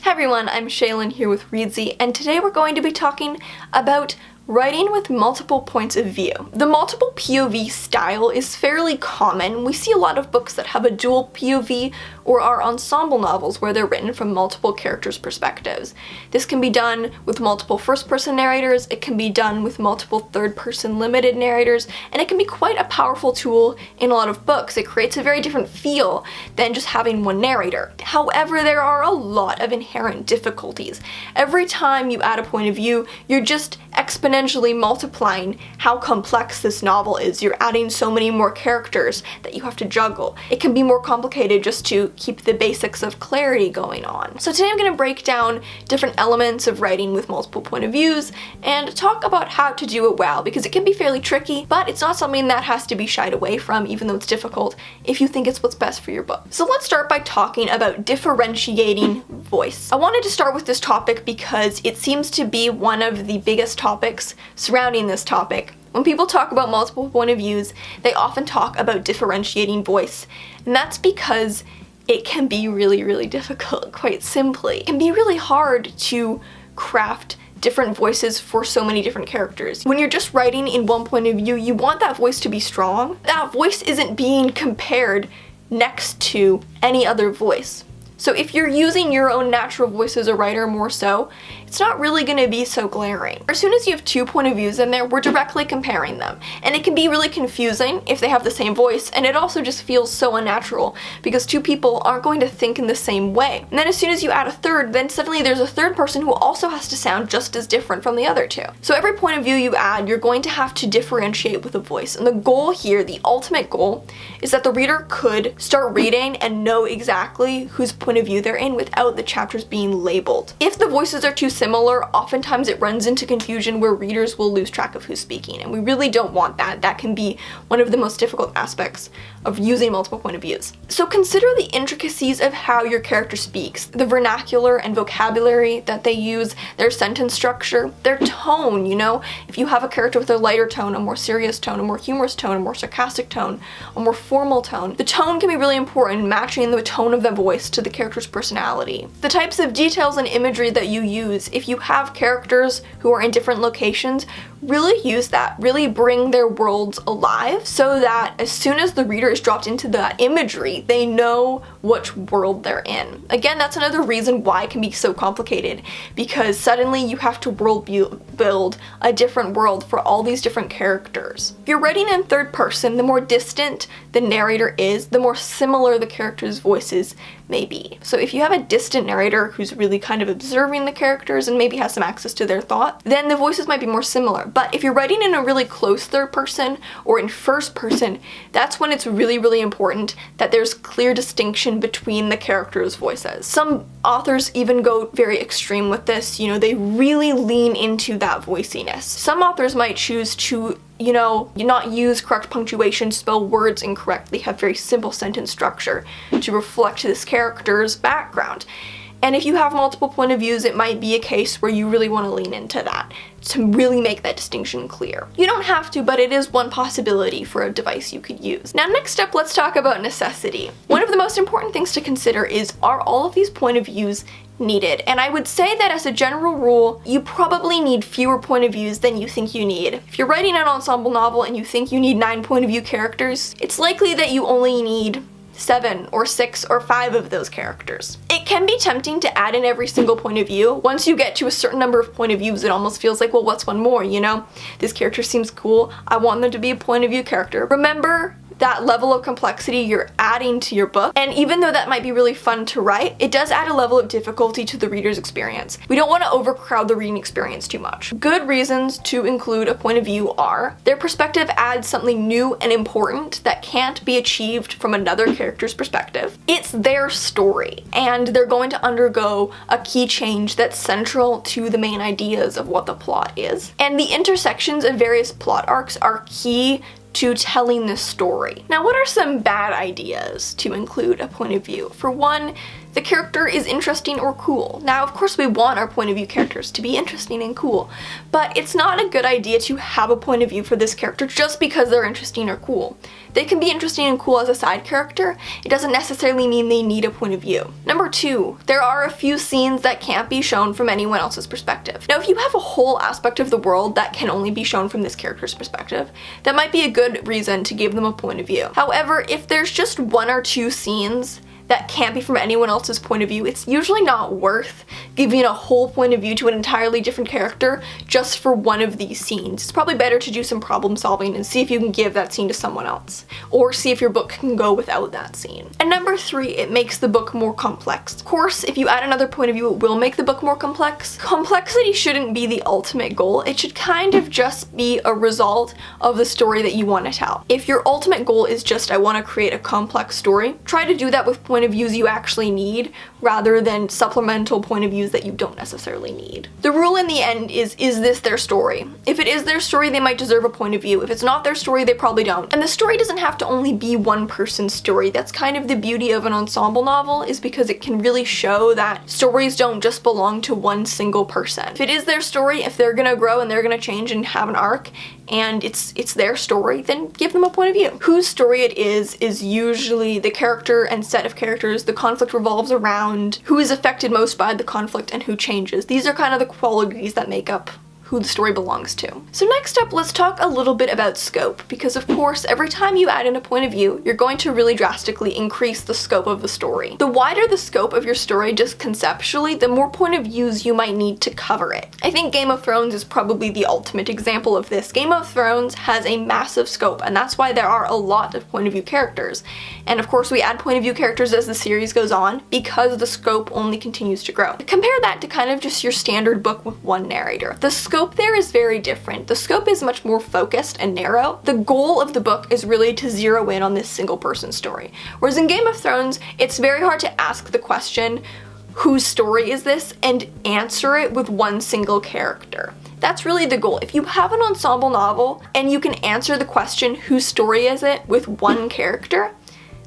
Hi everyone, I'm Shaylin here with Reedsy, and today we're going to be talking about writing with multiple points of view. The multiple POV style is fairly common. We see a lot of books that have a dual POV or are ensemble novels where they're written from multiple characters' perspectives. This can be done with multiple first-person narrators, it can be done with multiple third-person limited narrators, and it can be quite a powerful tool in a lot of books. It creates a very different feel than just having one narrator. However, there are a lot of inherent difficulties. Every time you add a point of view, you're just exponentially multiplying how complex this novel is. You're adding so many more characters that you have to juggle. It can be more complicated just to keep the basics of clarity going on. So today I'm going to break down different elements of writing with multiple point of views and talk about how to do it well, because it can be fairly tricky, but it's not something that has to be shied away from, even though it's difficult, if you think it's what's best for your book. So let's start by talking about differentiating voice. I wanted to start with this topic because it seems to be one of the biggest topics surrounding this topic. When people talk about multiple point of views, they often talk about differentiating voice, and that's because it can be really difficult, quite simply. It can be really hard to craft different voices for so many different characters. When you're just writing in one point of view, you want that voice to be strong. That voice isn't being compared next to any other voice. So if you're using your own natural voice as a writer more so, it's not really going to be so glaring. As soon as you have two point of views in there, we're directly comparing them. And it can be really confusing if they have the same voice, and it also just feels so unnatural because two people aren't going to think in the same way. And then as soon as you add a third, then suddenly there's a third person who also has to sound just as different from the other two. So every point of view you add, you're going to have to differentiate with a voice. And the goal here, the ultimate goal, is that the reader could start reading and know exactly whose point of view they're in without the chapters being labeled. If the voices are too similar, oftentimes it runs into confusion where readers will lose track of who's speaking, and we really don't want that. That can be one of the most difficult aspects of using multiple point of views. So consider the intricacies of how your character speaks, the vernacular and vocabulary that they use, their sentence structure, their tone, you know? If you have a character with a lighter tone, a more serious tone, a more humorous tone, a more sarcastic tone, a more formal tone, the tone can be really important, matching the tone of the voice to the character's personality. The types of details and imagery that you use, if you have characters who are in different locations, really use that, really bring their worlds alive so that as soon as the reader is dropped into that imagery, they know which world they're in. Again, that's another reason why it can be so complicated, because suddenly you have to world build a different world for all these different characters. If you're writing in third person, the more distant the narrator is, the more similar the characters' voices may be. So if you have a distant narrator who's really kind of observing the characters and maybe has some access to their thought, then the voices might be more similar. But if you're writing in a really close third person or in first person, that's when it's really important that there's clear distinction between the characters' voices. Some authors even go very extreme with this, you know, they really lean into that voiciness. Some authors might choose to not use correct punctuation, spell words incorrectly, have very simple sentence structure to reflect this character's background. And if you have multiple point of views, it might be a case where you really want to lean into that to really make that distinction clear. You don't have to, but it is one possibility for a device you could use. Now, next up, let's talk about necessity. One of the most important things to consider is, are all of these point of views needed? And I would say that as a general rule, you probably need fewer point of views than you think you need. If you're writing an ensemble novel and you think you need 9 point of view characters, it's likely that you only need 7 or 6 or 5 of those characters. It can be tempting to add in every single point of view. Once you get to a certain number of point of views, it almost feels like, well, what's one more, you know? This character seems cool, I want them to be a point of view character. Remember that level of complexity you're adding to your book, and even though that might be really fun to write, it does add a level of difficulty to the reader's experience. We don't want to overcrowd the reading experience too much. Good reasons to include a point of view are, their perspective adds something new and important that can't be achieved from another character's perspective. It's their story, and they're going to undergo a key change that's central to the main ideas of what the plot is. And the intersections of various plot arcs are key to telling this story. Now, what are some bad ideas to include a point of view? For one, the character is interesting or cool. Now, of course, we want our point of view characters to be interesting and cool, but it's not a good idea to have a point of view for this character just because they're interesting or cool. They can be interesting and cool as a side character. It doesn't necessarily mean they need a point of view. Number 2, there are a few scenes that can't be shown from anyone else's perspective. Now, if you have a whole aspect of the world that can only be shown from this character's perspective, that might be a good reason to give them a point of view. However, if there's just 1 or 2 scenes that can't be from anyone else's point of view, it's usually not worth giving a whole point of view to an entirely different character just for one of these scenes. It's probably better to do some problem solving and see if you can give that scene to someone else, or see if your book can go without that scene. And number 3, it makes the book more complex. Of course, if you add another point of view, it will make the book more complex. Complexity shouldn't be the ultimate goal. It should kind of just be a result of the story that you want to tell. If your ultimate goal is just, I want to create a complex story, try to do that with point of views you actually need rather than supplemental point of views that you don't necessarily need. The rule in the end is this their story? If it is their story, they might deserve a point of view. If it's not their story, they probably don't. And the story doesn't have to only be one person's story. That's kind of the beauty of an ensemble novel, is because it can really show that stories don't just belong to one single person. If it is their story, if they're gonna grow and they're gonna change and have an arc, and it's their story, then give them a point of view. Whose story it is usually the character and set of characters the conflict revolves around, who is affected most by the conflict, and who changes. These are kind of the qualities that make up who the story belongs to. So next up, let's talk a little bit about scope, because of course, every time you add in a point of view, you're going to really drastically increase the scope of the story. The wider the scope of your story just conceptually, the more point of views you might need to cover it. I think Game of Thrones is probably the ultimate example of this. Game of Thrones has a massive scope, and that's why there are a lot of point of view characters. And of course, we add point of view characters as the series goes on because the scope only continues to grow. Compare that to kind of just your standard book with one narrator. The scope there is very different. The scope is much more focused and narrow. The goal of the book is really to zero in on this single person story. Whereas in Game of Thrones, it's very hard to ask the question, whose story is this, and answer it with one single character. That's really the goal. If you have an ensemble novel and you can answer the question, whose story is it, with one character,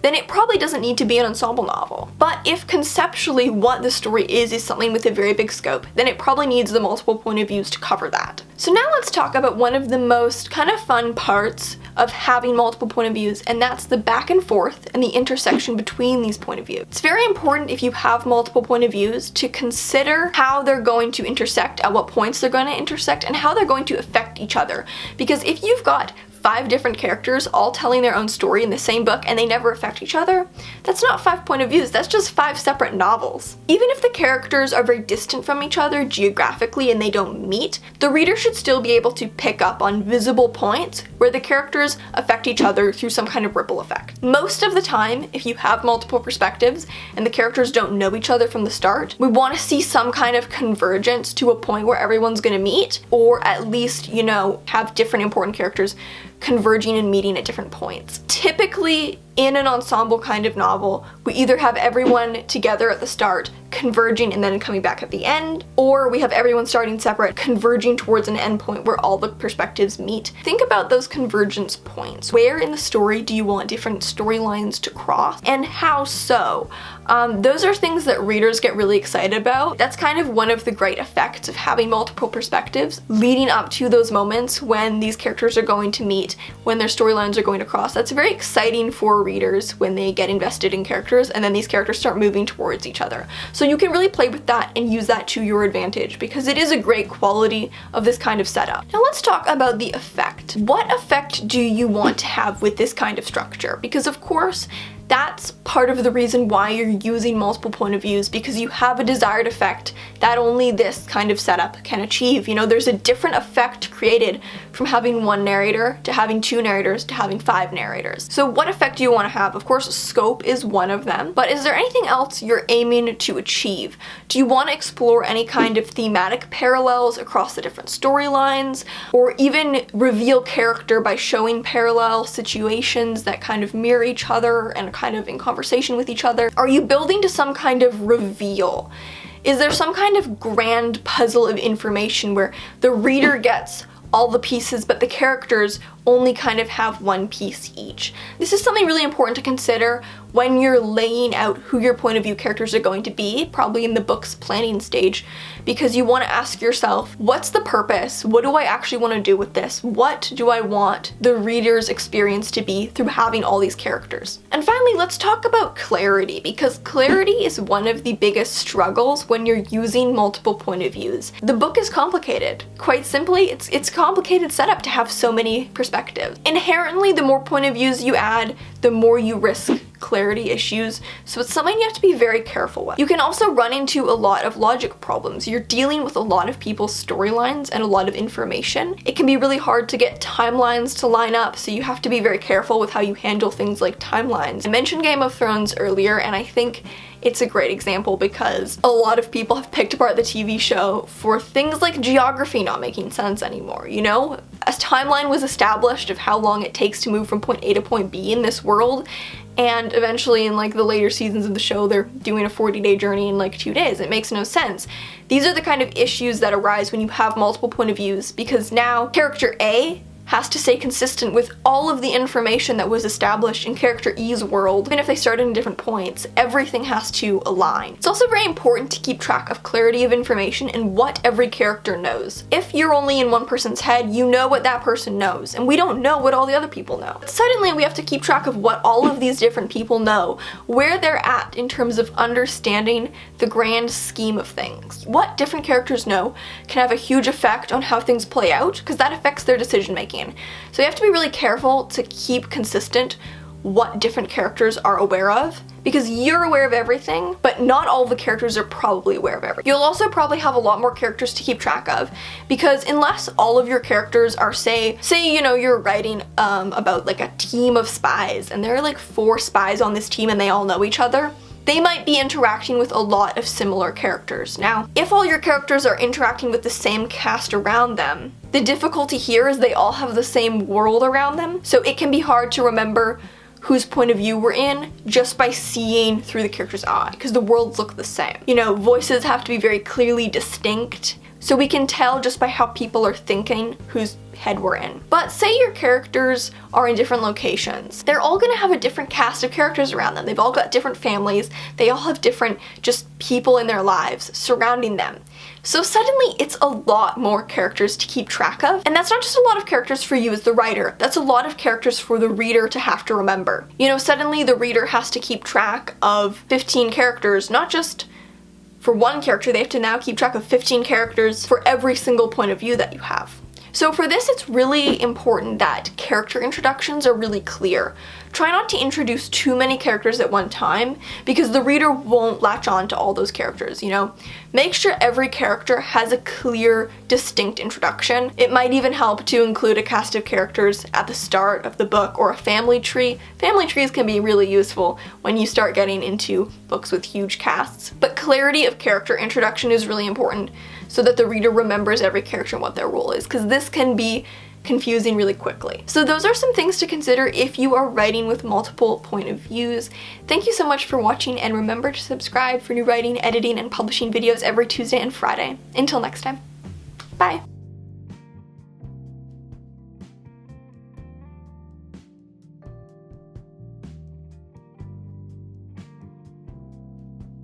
then it probably doesn't need to be an ensemble novel. But if conceptually what the story is something with a very big scope, then it probably needs the multiple point of views to cover that. So now let's talk about one of the most kind of fun parts of having multiple point of views, and that's the back and forth and the intersection between these point of views. It's very important if you have multiple point of views to consider how they're going to intersect, at what points they're going to intersect, and how they're going to affect each other. Because if you've got 5 different characters all telling their own story in the same book and they never affect each other, that's not 5 point of views, that's just 5 separate novels. Even if the characters are very distant from each other geographically and they don't meet, the reader should still be able to pick up on visible points where the characters affect each other through some kind of ripple effect. Most of the time, if you have multiple perspectives and the characters don't know each other from the start, we want to see some kind of convergence to a point where everyone's going to meet, or at least, you know, have different important characters converging and meeting at different points. Typically, in an ensemble kind of novel, we either have everyone together at the start, converging and then coming back at the end, or we have everyone starting separate, converging towards an end point where all the perspectives meet. Think about those convergence points. Where in the story do you want different storylines to cross, and how so? Those are things that readers get really excited about. That's kind of one of the great effects of having multiple perspectives leading up to those moments when these characters are going to meet, when their storylines are going to cross. That's very exciting for readers when they get invested in characters and then these characters start moving towards each other. So you can really play with that and use that to your advantage, because it is a great quality of this kind of setup. Now let's talk about the effect. What effect do you want to have with this kind of structure? Because of course, that's part of the reason why you're using multiple point of views, because you have a desired effect that only this kind of setup can achieve. You know, there's a different effect created from having one narrator to having 2 narrators to having 5 narrators. So what effect do you want to have? Of course, scope is one of them, but is there anything else you're aiming to achieve? Do you want to explore any kind of thematic parallels across the different storylines, or even reveal character by showing parallel situations that kind of mirror each other and kind of in conversation with each other? Are you building to some kind of reveal? Is there some kind of grand puzzle of information where the reader gets all the pieces but the characters only kind of have one piece each? This is something really important to consider when you're laying out who your point of view characters are going to be, probably in the book's planning stage, because you want to ask yourself, what's the purpose? What do I actually want to do with this? What do I want the reader's experience to be through having all these characters? And finally, let's talk about clarity, because clarity is one of the biggest struggles when you're using multiple point of views. The book is complicated. Quite simply, it's a complicated setup to have so many perspectives. Inherently, the more point of views you add, the more you risk clarity issues, so it's something you have to be very careful with. You can also run into a lot of logic problems. You're dealing with a lot of people's storylines and a lot of information. It can be really hard to get timelines to line up, so you have to be very careful with how you handle things like timelines. I mentioned Game of Thrones earlier, and I think it's a great example because a lot of people have picked apart the TV show for things like geography not making sense anymore, you know? A timeline was established of how long it takes to move from point A to point B in this world, and eventually in like the later seasons of the show they're doing a 40-day journey in like 2 days. It makes no sense. These are the kind of issues that arise when you have multiple point of views, because now character A has to stay consistent with all of the information that was established in character E's world. Even if they started in different points, everything has to align. It's also very important to keep track of clarity of information and what every character knows. If you're only in one person's head, you know what that person knows, and we don't know what all the other people know. Suddenly, we have to keep track of what all of these different people know, where they're at in terms of understanding the grand scheme of things. What different characters know can have a huge effect on how things play out, because that affects their decision making. So you have to be really careful to keep consistent what different characters are aware of, because you're aware of everything, but not all the characters are probably aware of everything. You'll also probably have a lot more characters to keep track of, because unless all of your characters are, say you know, you're writing about like a team of spies, and there are like 4 spies on this team and they all know each other, they might be interacting with a lot of similar characters. Now, if all your characters are interacting with the same cast around them, the difficulty here is they all have the same world around them, so it can be hard to remember whose point of view we're in just by seeing through the character's eye, because the worlds look the same. You know, voices have to be very clearly distinct, so we can tell just by how people are thinking whose head we're in. But say your characters are in different locations. They're all gonna have a different cast of characters around them. They've all got different families. They all have different just people in their lives surrounding them. So suddenly it's a lot more characters to keep track of. And that's not just a lot of characters for you as the writer, that's a lot of characters for the reader to have to remember. You know, suddenly the reader has to keep track of 15 characters, not just for one character, they have to now keep track of 15 characters for every single point of view that you have. So for this, it's really important that character introductions are really clear. Try not to introduce too many characters at one time, because the reader won't latch on to all those characters, you know? Make sure every character has a clear, distinct introduction. It might even help to include a cast of characters at the start of the book, or a family tree. Family trees can be really useful when you start getting into books with huge casts. But clarity of character introduction is really important, so that the reader remembers every character and what their role is, because this can be confusing really quickly. So those are some things to consider if you are writing with multiple point of views. Thank you so much for watching, and remember to subscribe for new writing, editing, and publishing videos every Tuesday and Friday. Until next time, bye!